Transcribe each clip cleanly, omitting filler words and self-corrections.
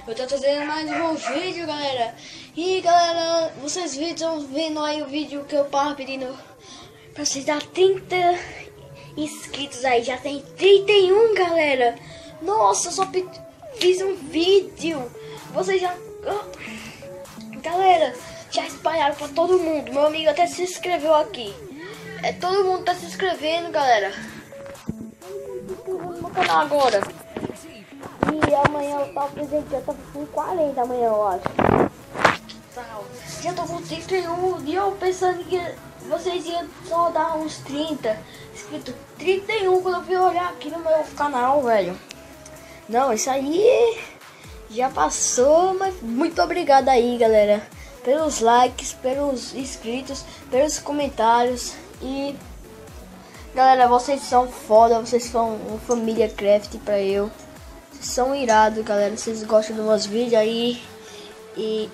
Eu tô trazendo mais um vídeo, galera. E galera, vocês estão vendo aí o vídeo que eu tava pedindo pra vocês dar 30 inscritos aí. Já tem 31, galera. Nossa, eu só fiz um vídeo. Vocês já... Galera, já espalharam pra todo mundo. Meu amigo até se inscreveu aqui. Todo mundo tá se inscrevendo, galera. No canal agora. E amanhã eu tava presente, já tava com 40 amanhã, eu acho. Já tô com 31 e eu pensando que vocês iam só dar uns 30. Escrito 31 quando eu fui olhar aqui no meu canal, velho. Não, isso aí já passou, mas muito obrigado aí, galera. Pelos likes, pelos inscritos, pelos comentários. E galera, vocês são foda, vocês são uma família Craft pra eu. Vocês são irados, galera. Vocês gostam dos meus vídeos aí. E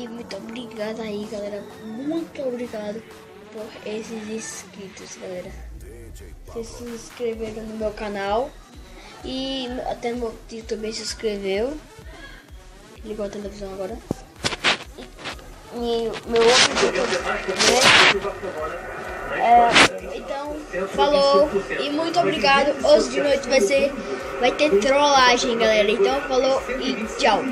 muito obrigado aí, galera. Muito obrigado por esses inscritos, galera. Vocês se inscreveram no meu canal. E até no meu tio também se inscreveu. Ligou a televisão agora. E meu outro tio então, falou e muito obrigado. Hoje de noite vai ter trollagem, galera. Então, falou e tchau.